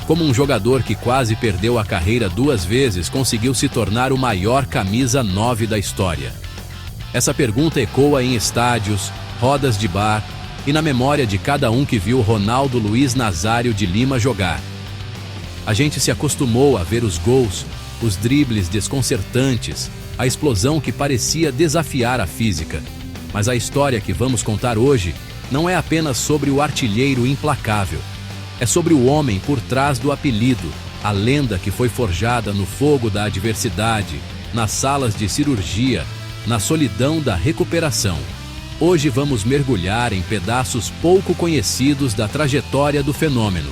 Como um jogador que quase perdeu a carreira 2 vezes conseguiu se tornar o maior camisa 9 da história? Essa pergunta ecoa em estádios, rodas de bar e na memória de cada um que viu Ronaldo Luiz Nazário de Lima jogar. A gente se acostumou a ver os gols, os dribles desconcertantes, a explosão que parecia desafiar a física. Mas a história que vamos contar hoje não é apenas sobre o artilheiro implacável. É sobre o homem por trás do apelido, a lenda que foi forjada no fogo da adversidade, nas salas de cirurgia, na solidão da recuperação. Hoje vamos mergulhar em pedaços pouco conhecidos da trajetória do fenômeno.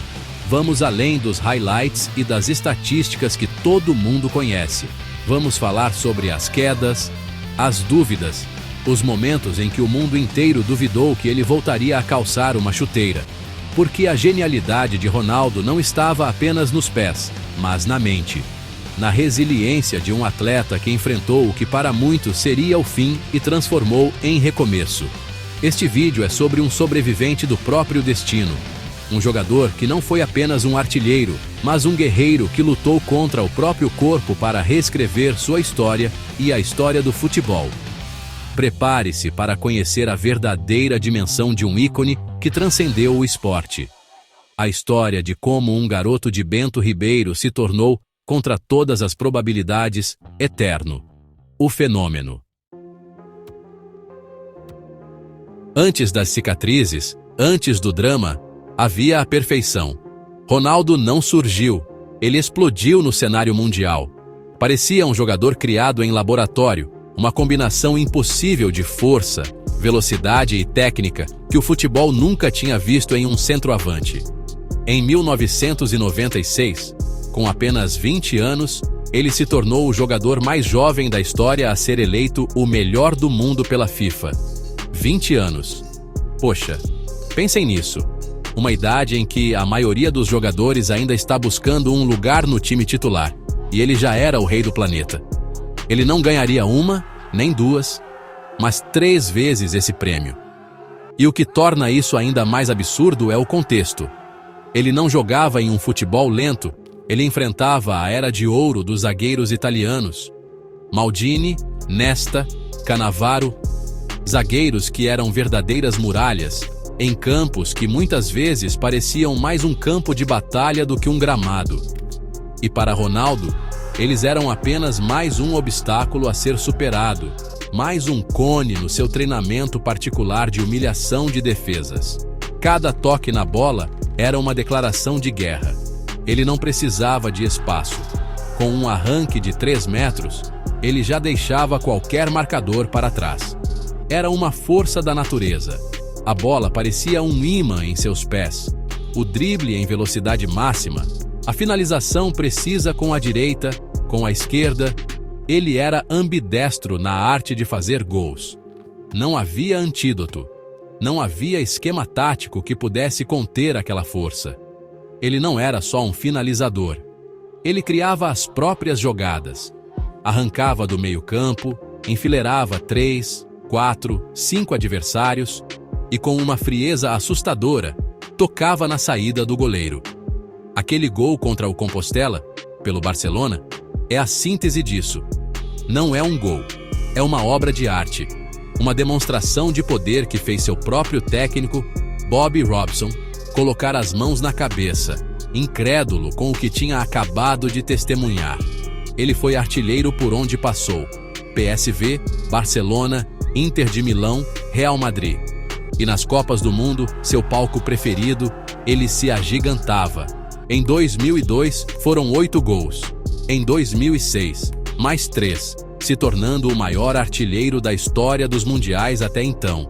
Vamos além dos highlights e das estatísticas que todo mundo conhece. Vamos falar sobre as quedas, as dúvidas, os momentos em que o mundo inteiro duvidou que ele voltaria a calçar uma chuteira. Porque a genialidade de Ronaldo não estava apenas nos pés, mas na mente. Na resiliência de um atleta que enfrentou o que para muitos seria o fim e transformou em recomeço. Este vídeo é sobre um sobrevivente do próprio destino. Um jogador que não foi apenas um artilheiro, mas um guerreiro que lutou contra o próprio corpo para reescrever sua história e a história do futebol. Prepare-se para conhecer a verdadeira dimensão de um ícone que transcendeu o esporte. A história de como um garoto de Bento Ribeiro se tornou, contra todas as probabilidades, eterno. O fenômeno. Antes das cicatrizes, antes do drama, havia a perfeição. Ronaldo não surgiu, ele explodiu no cenário mundial. Parecia um jogador criado em laboratório, uma combinação impossível de força, velocidade e técnica que o futebol nunca tinha visto em um centroavante. Em 1996, com apenas 20 anos, ele se tornou o jogador mais jovem da história a ser eleito o melhor do mundo pela FIFA. 20 anos. Poxa, pensem nisso. Uma idade em que a maioria dos jogadores ainda está buscando um lugar no time titular, e ele já era o rei do planeta. Ele não ganharia uma, nem duas, mas 3 vezes esse prêmio. E o que torna isso ainda mais absurdo é o contexto. Ele não jogava em um futebol lento, ele enfrentava a era de ouro dos zagueiros italianos. Maldini, Nesta, Cannavaro, zagueiros que eram verdadeiras muralhas, em campos que muitas vezes pareciam mais um campo de batalha do que um gramado. E para Ronaldo, eles eram apenas mais um obstáculo a ser superado, mais um cone no seu treinamento particular de humilhação de defesas. Cada toque na bola era uma declaração de guerra. Ele não precisava de espaço. Com um arranque de 3 metros, ele já deixava qualquer marcador para trás. Era uma força da natureza. A bola parecia um ímã em seus pés. O drible em velocidade máxima, a finalização precisa com a direita, com a esquerda. Ele era ambidestro na arte de fazer gols. Não havia antídoto. Não havia esquema tático que pudesse conter aquela força. Ele não era só um finalizador. Ele criava as próprias jogadas. Arrancava do meio-campo, enfileirava 3, 4, 5 adversários e, com uma frieza assustadora, tocava na saída do goleiro. Aquele gol contra o Compostela, pelo Barcelona, é a síntese disso. Não é um gol, é uma obra de arte, uma demonstração de poder que fez seu próprio técnico, Bobby Robson, colocar as mãos na cabeça, incrédulo com o que tinha acabado de testemunhar. Ele foi artilheiro por onde passou: PSV, Barcelona, Inter de Milão, Real Madrid. E nas Copas do Mundo, seu palco preferido, ele se agigantava. Em 2002, foram 8 gols. Em 2006, mais 3, se tornando o maior artilheiro da história dos mundiais até então.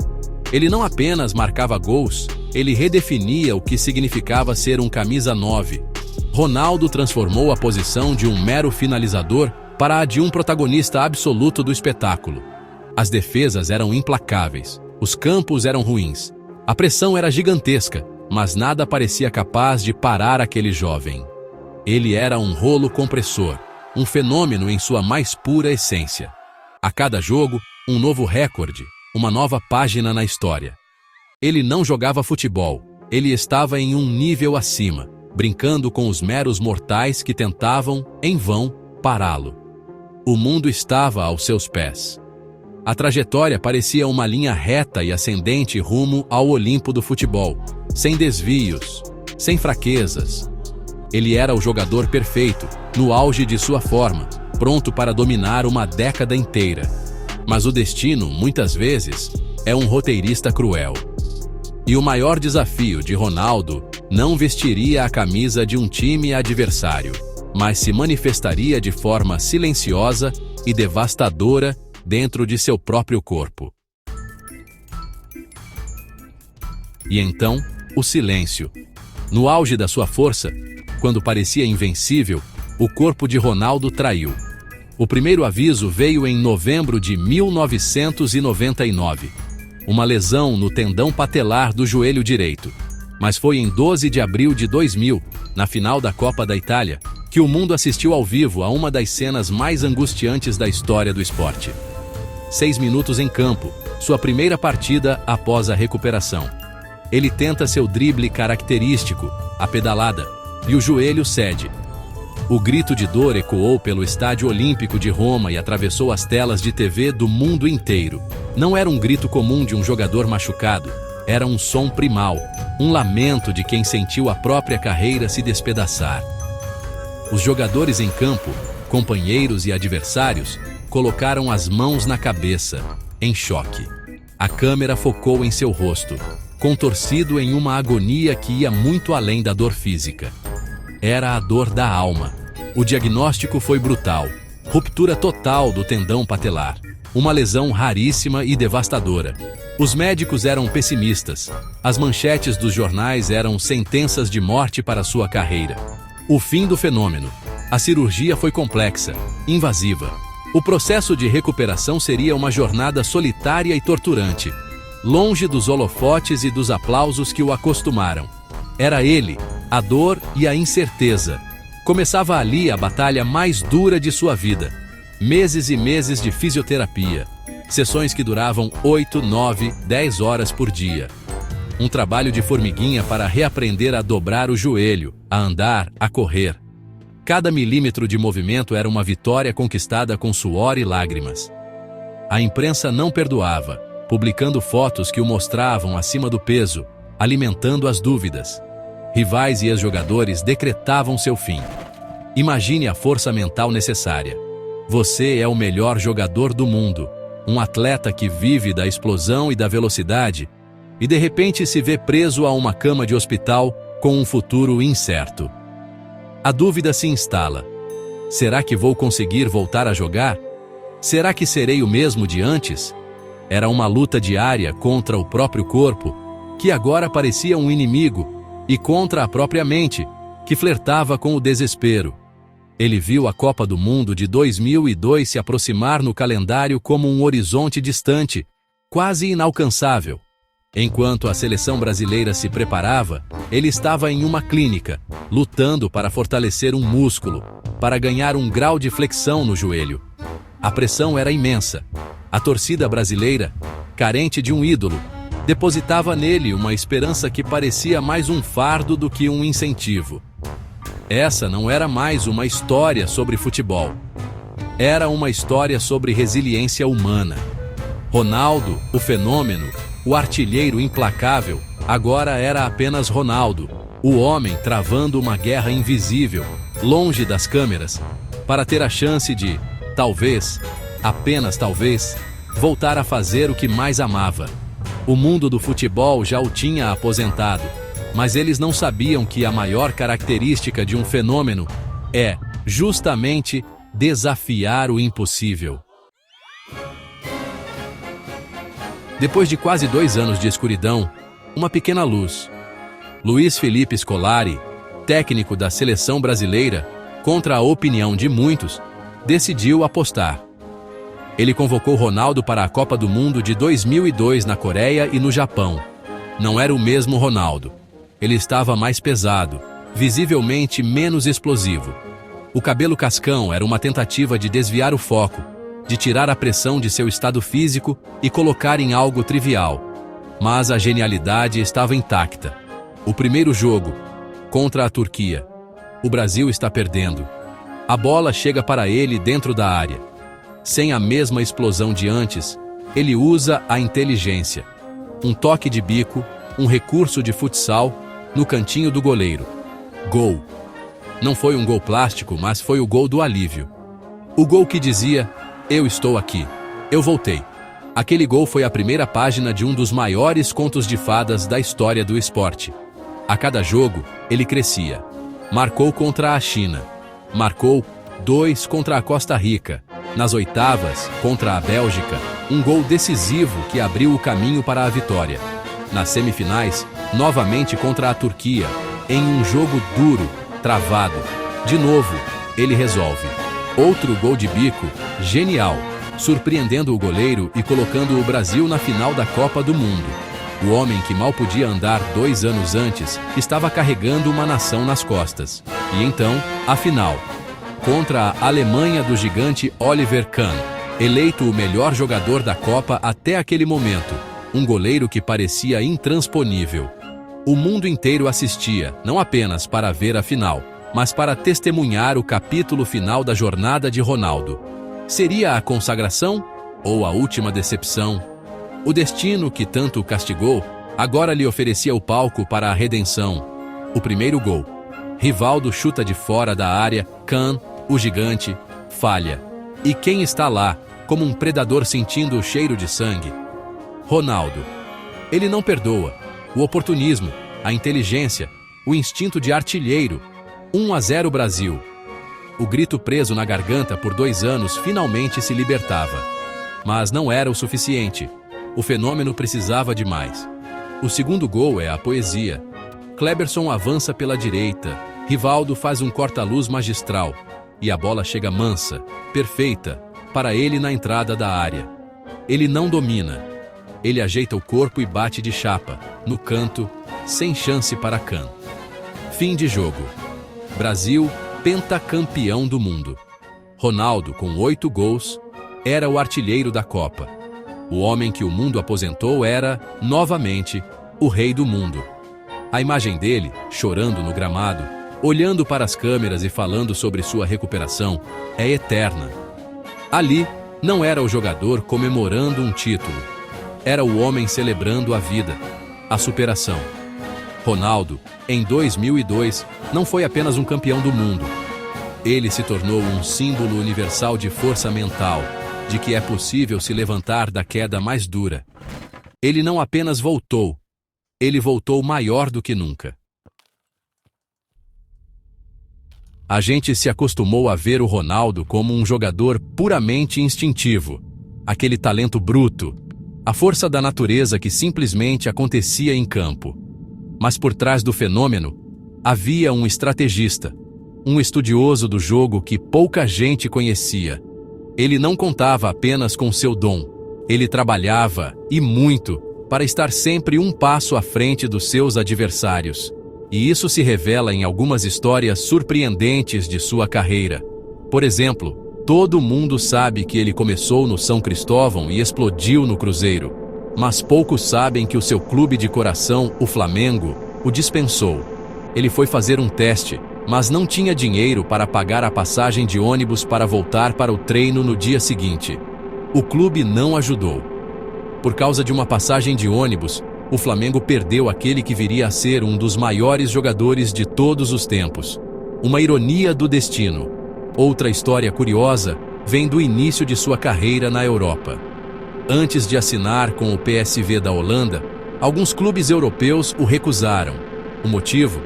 Ele não apenas marcava gols, ele redefinia o que significava ser um camisa 9. Ronaldo transformou a posição de um mero finalizador para a de um protagonista absoluto do espetáculo. As defesas eram implacáveis, os campos eram ruins, a pressão era gigantesca, mas nada parecia capaz de parar aquele jovem. Ele era um rolo compressor, um fenômeno em sua mais pura essência. A cada jogo, um novo recorde, uma nova página na história. Ele não jogava futebol, ele estava em um nível acima. brincando com os meros mortais que tentavam, em vão, pará-lo. O mundo estava aos seus pés. A trajetória parecia uma linha reta e ascendente rumo ao Olimpo do futebol, sem desvios, sem fraquezas. Ele era o jogador perfeito, no auge de sua forma, pronto para dominar uma década inteira. Mas o destino, muitas vezes, é um roteirista cruel. E o maior desafio de Ronaldo não vestiria a camisa de um time adversário, mas se manifestaria de forma silenciosa e devastadora dentro de seu próprio corpo. E então, o silêncio. No auge da sua força, quando parecia invencível, o corpo de Ronaldo traiu. O primeiro aviso veio em novembro de 1999. Uma lesão no tendão patelar do joelho direito. Mas foi em 12 de abril de 2000, na final da Copa da Itália, que o mundo assistiu ao vivo a uma das cenas mais angustiantes da história do esporte. 6 minutos em campo, sua primeira partida após a recuperação. Ele tenta seu drible característico, a pedalada, e o joelho cede. O grito de dor ecoou pelo Estádio Olímpico de Roma e atravessou as telas de TV do mundo inteiro. Não era um grito comum de um jogador machucado, era um som primal, um lamento de quem sentiu a própria carreira se despedaçar. Os jogadores em campo, companheiros e adversários, colocaram as mãos na cabeça, em choque. A câmera focou em seu rosto, contorcido em uma agonia que ia muito além da dor física. Era a dor da alma. O diagnóstico foi brutal. Ruptura total do tendão patelar. Uma lesão raríssima e devastadora. Os médicos eram pessimistas. As manchetes dos jornais eram sentenças de morte para sua carreira. O fim do fenômeno. A cirurgia foi complexa, invasiva. O processo de recuperação seria uma jornada solitária e torturante, longe dos holofotes e dos aplausos que o acostumaram. Era ele, a dor e a incerteza. Começava ali a batalha mais dura de sua vida. Meses e meses de fisioterapia. Sessões que duravam 8, 9, 10 horas por dia. Um trabalho de formiguinha para reaprender a dobrar o joelho, a andar, a correr. Cada milímetro de movimento era uma vitória conquistada com suor e lágrimas. A imprensa não perdoava, publicando fotos que o mostravam acima do peso, alimentando as dúvidas. Rivais e ex-jogadores decretavam seu fim. Imagine a força mental necessária. Você é o melhor jogador do mundo, um atleta que vive da explosão e da velocidade, e de repente se vê preso a uma cama de hospital com um futuro incerto. A dúvida se instala. Será que vou conseguir voltar a jogar? Será que serei o mesmo de antes? Era uma luta diária contra o próprio corpo, que agora parecia um inimigo, e contra a própria mente, que flertava com o desespero. Ele viu a Copa do Mundo de 2002 se aproximar no calendário como um horizonte distante, quase inalcançável. Enquanto a seleção brasileira se preparava, ele estava em uma clínica, lutando para fortalecer um músculo, para ganhar um grau de flexão no joelho. A pressão era imensa. A torcida brasileira, carente de um ídolo, depositava nele uma esperança que parecia mais um fardo do que um incentivo. Essa não era mais uma história sobre futebol. Era uma história sobre resiliência humana. Ronaldo, o fenômeno, o artilheiro implacável, agora era apenas Ronaldo, o homem travando uma guerra invisível, longe das câmeras, para ter a chance de, talvez, apenas talvez, voltar a fazer o que mais amava. O mundo do futebol já o tinha aposentado, mas eles não sabiam que a maior característica de um fenômeno é, justamente, desafiar o impossível. Depois de quase 2 anos de escuridão, uma pequena luz. Luiz Felipe Scolari, técnico da seleção brasileira, contra a opinião de muitos, decidiu apostar. Ele convocou Ronaldo para a Copa do Mundo de 2002 na Coreia e no Japão. Não era o mesmo Ronaldo. Ele estava mais pesado, visivelmente menos explosivo. O cabelo cascão era uma tentativa de desviar o foco, de tirar a pressão de seu estado físico e colocar em algo trivial. Mas a genialidade estava intacta. O primeiro jogo, contra a Turquia. O Brasil está perdendo. A bola chega para ele dentro da área. Sem a mesma explosão de antes, ele usa a inteligência. Um toque de bico, um recurso de futsal, no cantinho do goleiro. Gol. Não foi um gol plástico, mas foi o gol do alívio. O gol que dizia: eu estou aqui. Eu voltei. Aquele gol foi a primeira página de um dos maiores contos de fadas da história do esporte. A cada jogo, ele crescia. Marcou contra a China. Marcou 2 contra a Costa Rica. Nas oitavas, contra a Bélgica, um gol decisivo que abriu o caminho para a vitória. Nas semifinais, novamente contra a Turquia, em um jogo duro, travado. De novo, ele resolve. Outro gol de bico, genial, surpreendendo o goleiro e colocando o Brasil na final da Copa do Mundo. O homem que mal podia andar 2 anos antes, estava carregando uma nação nas costas. E então, a final. Contra a Alemanha do gigante Oliver Kahn, eleito o melhor jogador da Copa até aquele momento, um goleiro que parecia intransponível. O mundo inteiro assistia, não apenas para ver a final, mas para testemunhar o capítulo final da jornada de Ronaldo. Seria a consagração ou a última decepção? O destino que tanto o castigou, agora lhe oferecia o palco para a redenção. O primeiro gol. Rivaldo chuta de fora da área, Kahn, o gigante, falha. E quem está lá, como um predador sentindo o cheiro de sangue? Ronaldo. Ele não perdoa. O oportunismo, a inteligência, o instinto de artilheiro. 1-0 Brasil. O grito preso na garganta por 2 anos finalmente se libertava. Mas não era o suficiente. O fenômeno precisava de mais. O segundo gol é a poesia. Kleberson avança pela direita. Rivaldo faz um corta-luz magistral. E a bola chega mansa, perfeita, para ele na entrada da área. Ele não domina. Ele ajeita o corpo e bate de chapa, no canto, sem chance para Kahn. Fim de jogo. Brasil, pentacampeão do mundo. Ronaldo, com 8 gols, era o artilheiro da Copa. O homem que o mundo aposentou era, novamente, o rei do mundo. A imagem dele, chorando no gramado, olhando para as câmeras e falando sobre sua recuperação, é eterna. Ali, não era o jogador comemorando um título. Era o homem celebrando a vida, a superação. Ronaldo, em 2002, não foi apenas um campeão do mundo. Ele se tornou um símbolo universal de força mental, de que é possível se levantar da queda mais dura. Ele não apenas voltou, ele voltou maior do que nunca. A gente se acostumou a ver o Ronaldo como um jogador puramente instintivo, aquele talento bruto, a força da natureza que simplesmente acontecia em campo. Mas por trás do fenômeno, havia um estrategista, um estudioso do jogo que pouca gente conhecia. Ele não contava apenas com seu dom, ele trabalhava, e muito, para estar sempre um passo à frente dos seus adversários. E isso se revela em algumas histórias surpreendentes de sua carreira. Por exemplo, todo mundo sabe que ele começou no São Cristóvão e explodiu no Cruzeiro. Mas poucos sabem que o seu clube de coração, o Flamengo, o dispensou. Ele foi fazer um teste, mas não tinha dinheiro para pagar a passagem de ônibus para voltar para o treino no dia seguinte. O clube não ajudou. Por causa de uma passagem de ônibus, o Flamengo perdeu aquele que viria a ser um dos maiores jogadores de todos os tempos. Uma ironia do destino. Outra história curiosa vem do início de sua carreira na Europa. Antes de assinar com o PSV da Holanda, alguns clubes europeus o recusaram. O motivo?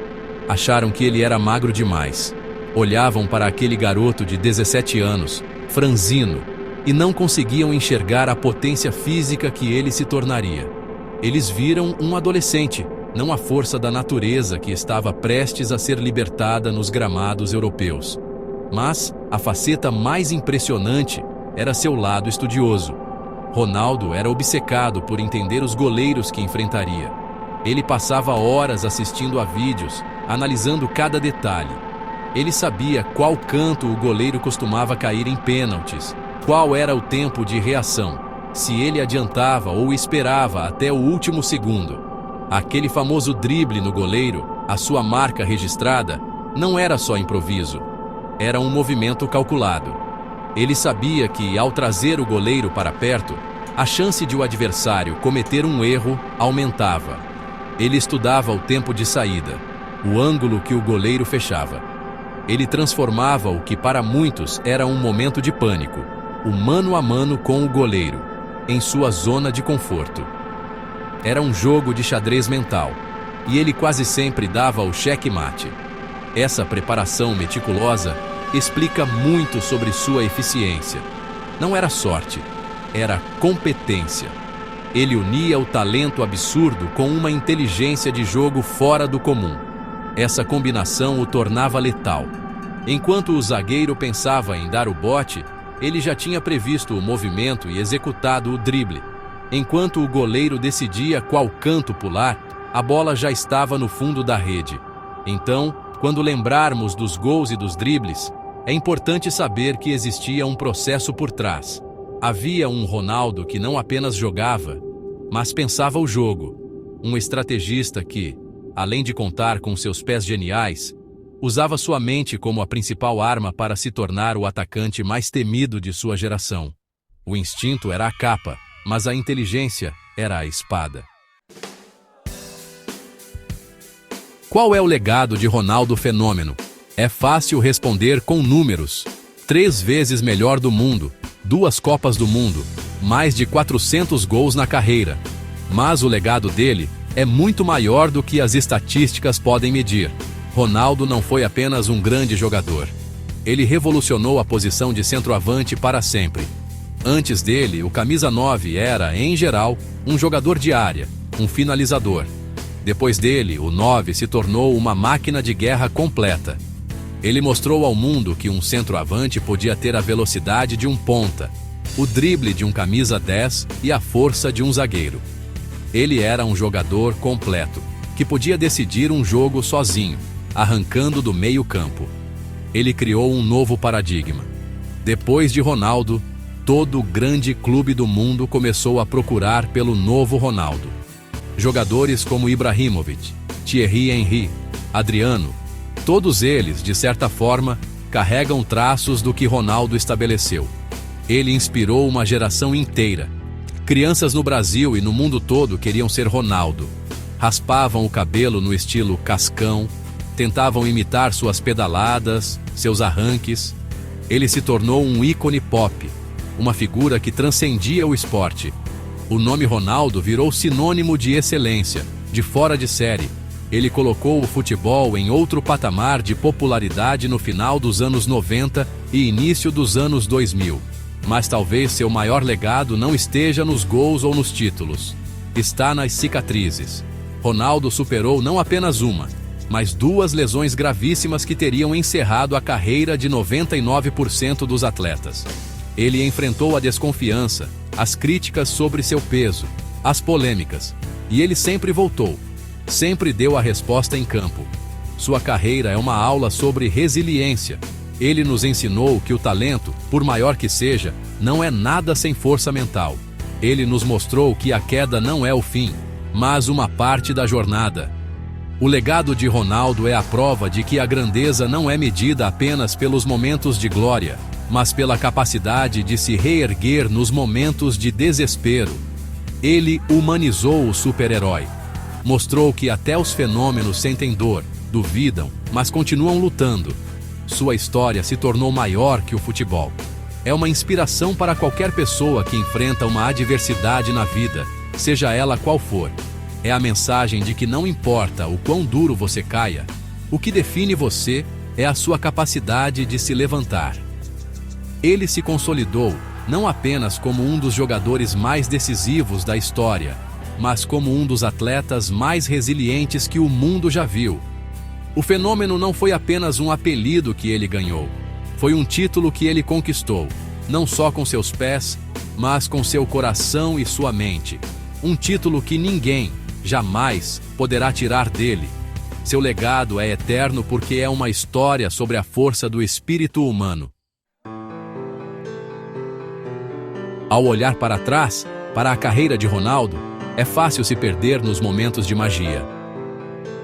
Acharam que ele era magro demais. Olhavam para aquele garoto de 17 anos, franzino, e não conseguiam enxergar a potência física que ele se tornaria. Eles viram um adolescente, não a força da natureza que estava prestes a ser libertada nos gramados europeus. Mas a faceta mais impressionante era seu lado estudioso. Ronaldo era obcecado por entender os goleiros que enfrentaria. Ele passava horas assistindo a vídeos, analisando cada detalhe. Ele sabia qual canto o goleiro costumava cair em pênaltis, qual era o tempo de reação, se ele adiantava ou esperava até o último segundo. Aquele famoso drible no goleiro A sua marca registrada não era só improviso, era um movimento calculado. Ele sabia que, ao trazer o goleiro para perto, a chance de o adversário cometer um erro aumentava. Ele estudava o tempo de saída, o ângulo que o goleiro fechava. Ele transformava o que para muitos era um momento de pânico, o mano a mano com o goleiro, em sua zona de conforto. Era um jogo de xadrez mental, e ele quase sempre dava o cheque-mate. Essa preparação meticulosa explica muito sobre sua eficiência. Não era sorte, era competência. Ele unia o talento absurdo com uma inteligência de jogo fora do comum. Essa combinação o tornava letal. Enquanto o zagueiro pensava em dar o bote, ele já tinha previsto o movimento e executado o drible. Enquanto o goleiro decidia qual canto pular, a bola já estava no fundo da rede. Então, quando lembrarmos dos gols e dos dribles, é importante saber que existia um processo por trás. Havia um Ronaldo que não apenas jogava, mas pensava o jogo. Um estrategista que, além de contar com seus pés geniais, usava sua mente como a principal arma para se tornar o atacante mais temido de sua geração. O instinto era a capa, mas a inteligência era a espada. Qual é o legado de Ronaldo Fenômeno? É fácil responder com números. 3 vezes melhor do mundo, 2 Copas do Mundo, mais de 400 gols na carreira. Mas o legado dele é muito maior do que as estatísticas podem medir. Ronaldo não foi apenas um grande jogador. Ele revolucionou a posição de centroavante para sempre. Antes dele, o camisa 9 era, em geral, um jogador de área, um finalizador. Depois dele, o 9 se tornou uma máquina de guerra completa. Ele mostrou ao mundo que um centroavante podia ter a velocidade de um ponta, o drible de um camisa 10 e a força de um zagueiro. Ele era um jogador completo, que podia decidir um jogo sozinho, arrancando do meio-campo. Ele criou um novo paradigma. Depois de Ronaldo, todo grande clube do mundo começou a procurar pelo novo Ronaldo. Jogadores como Ibrahimovic, Thierry Henry, Adriano, todos eles, de certa forma, carregam traços do que Ronaldo estabeleceu. Ele inspirou uma geração inteira. Crianças no Brasil e no mundo todo queriam ser Ronaldo. Raspavam o cabelo no estilo Cascão, tentavam imitar suas pedaladas, seus arranques. Ele se tornou um ícone pop, uma figura que transcendia o esporte. O nome Ronaldo virou sinônimo de excelência, de fora de série. Ele colocou o futebol em outro patamar de popularidade no final dos anos 90 e início dos anos 2000. Mas talvez seu maior legado não esteja nos gols ou nos títulos. Está nas cicatrizes. Ronaldo superou não apenas uma, mas 2 lesões gravíssimas que teriam encerrado a carreira de 99% dos atletas. Ele enfrentou a desconfiança, as críticas sobre seu peso, as polêmicas, e ele sempre voltou. Sempre deu a resposta em campo. Sua carreira é uma aula sobre resiliência. Ele nos ensinou que o talento, por maior que seja, não é nada sem força mental. Ele nos mostrou que a queda não é o fim, mas uma parte da jornada. O legado de Ronaldo é a prova de que a grandeza não é medida apenas pelos momentos de glória, mas pela capacidade de se reerguer nos momentos de desespero. Ele humanizou o super-herói. Mostrou que até os fenômenos sentem dor, duvidam, mas continuam lutando. Sua história se tornou maior que o futebol. É uma inspiração para qualquer pessoa que enfrenta uma adversidade na vida, seja ela qual for. É a mensagem de que não importa o quão duro você caia, o que define você é a sua capacidade de se levantar. Ele se consolidou não apenas como um dos jogadores mais decisivos da história, mas como um dos atletas mais resilientes que o mundo já viu. O fenômeno não foi apenas um apelido que ele ganhou. Foi um título que ele conquistou, não só com seus pés, mas com seu coração e sua mente. Um título que ninguém, jamais, poderá tirar dele. Seu legado é eterno porque é uma história sobre a força do espírito humano. Ao olhar para trás, para a carreira de Ronaldo, é fácil se perder nos momentos de magia.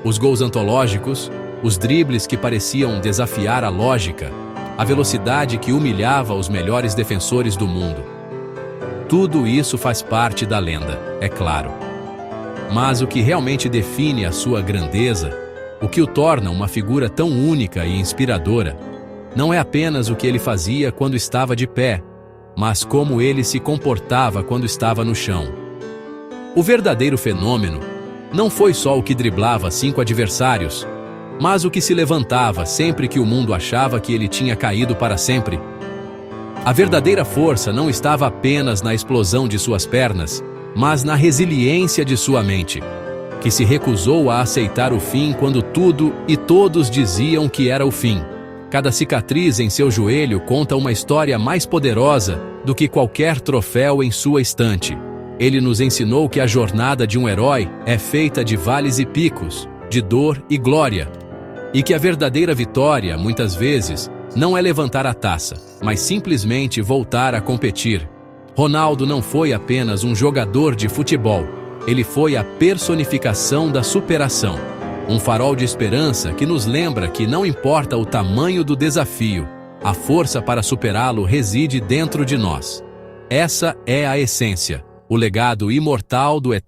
Os gols antológicos, os dribles que pareciam desafiar a lógica, a velocidade que humilhava os melhores defensores do mundo. Tudo isso faz parte da lenda, é claro. Mas o que realmente define a sua grandeza, o que o torna uma figura tão única e inspiradora, não é apenas o que ele fazia quando estava de pé, mas como ele se comportava quando estava no chão. O verdadeiro fenômeno não foi só o que driblava 5 adversários, mas o que se levantava sempre que o mundo achava que ele tinha caído para sempre. A verdadeira força não estava apenas na explosão de suas pernas, mas na resiliência de sua mente, que se recusou a aceitar o fim quando tudo e todos diziam que era o fim. Cada cicatriz em seu joelho conta uma história mais poderosa do que qualquer troféu em sua estante. Ele nos ensinou que a jornada de um herói é feita de vales e picos, de dor e glória, e que a verdadeira vitória, muitas vezes, não é levantar a taça, mas simplesmente voltar a competir. Ronaldo não foi apenas um jogador de futebol, ele foi a personificação da superação. Um farol de esperança que nos lembra que não importa o tamanho do desafio, a força para superá-lo reside dentro de nós. Essa é a essência, o legado imortal do eterno.